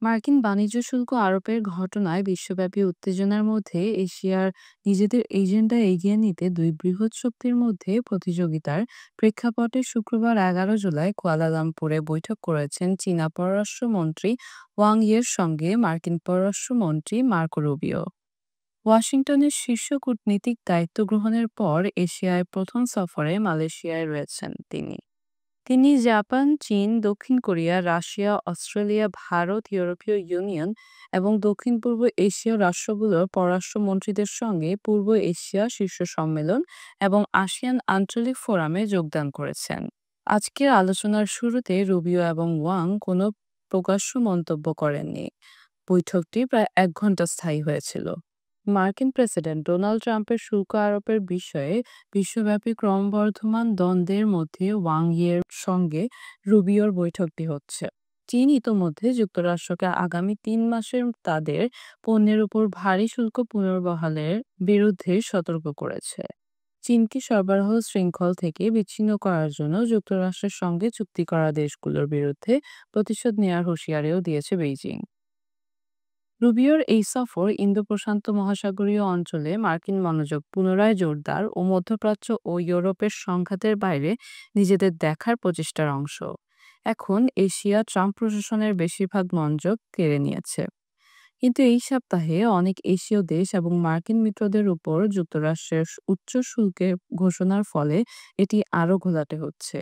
মার্কিন বাণিজ্য শুল্ক আরোপের ঘটনায় বিশ্বব্যাপী উত্তেজনার মধ্যে এশিয়ার নিজেদের এজেন্ডা এগিয়ে নিতে দুই বৃহৎ শক্তির মধ্যে প্রতিযোগিতার প্রেক্ষাপটে শুক্রবার 11 জুলাই কুয়ালালামপুরে বৈঠক করেছেন চীনা পররাষ্ট্রমন্ত্রী ওয়াং ইয়ের সঙ্গে মার্কিন পররাষ্ট্রমন্ত্রী মার্কো রুবিও। ওয়াশিংটনের শীর্ষ কূটনীতিক দায়িত্ব গ্রহণের পর এশিয়ায় প্রথম সফরে মালয়েশিয়ায় রয়েছেন তিনি। তিনি জাপান, চীন, দক্ষিণ কোরিয়া, রাশিয়া, অস্ট্রেলিয়া, ভারত, ইউরোপীয় ইউনিয়ন এবং দক্ষিণ-পূর্ব এশীয় রাষ্ট্রগুলোর পররাষ্ট্রমন্ত্রীদের সঙ্গে পূর্ব এশিয়া শীর্ষ সম্মেলন এবং আসিয়ান আঞ্চলিক ফোরামে যোগদান করেছেন। আজকের আলোচনার শুরুতে রুবিও এবং ওয়াং কোনো প্রকাশ্য মন্তব্য করেননি। বৈঠকটি প্রায় ১ ঘণ্টা স্থায়ী হয়েছিল। মার্কিন প্রেসিডেন্ট ডোনাল্ড ট্রাম্পের শুল্ক আরোপের বিষয়ে বিশ্বব্যাপী ক্রমবর্ধমান দ্বন্দ্বের মধ্যে ওয়াং ইয়ের সঙ্গে রুবিওর বৈঠকটি হচ্ছে। চীন ইতোমধ্যে যুক্তরাষ্ট্রকে আগামী ৩ মাসে তাদের পণ্যের উপর ভারী শুল্ক পুনর্বহালের বিরুদ্ধে সতর্ক করেছে। চীনকে সরবরাহ শৃঙ্খল থেকে বিচ্ছিন্ন করার জন্য যুক্তরাষ্ট্রের সঙ্গে চুক্তি করা দেশগুলোর বিরুদ্ধে প্রতিশোধ নেওয়ার হুঁশিয়ারিও দিয়েছে বেইজিং। রুবিওর এই সফর ইন্দো-প্রশান্ত মহাসাগরীয় অঞ্চলে মার্কিন মনোযোগ পুনরায় জোরদার ও মধ্যপ্রাচ্য ও ইউরোপের সংঘাতের বাইরে নিজেদের দেখার প্রচেষ্টার অংশ। এখন এশিয়া ট্রাম্প প্রশাসনের বেশিরভাগ মনোযোগ কেড়ে নিয়েছে। কিন্তু এই সপ্তাহে অনেক এশীয় দেশ এবং মার্কিন মিত্রদের উপর যুক্তরাষ্ট্রের উচ্চ শুল্কের ঘোষণার ফলে এটি আরও ঘোলাটে হচ্ছে।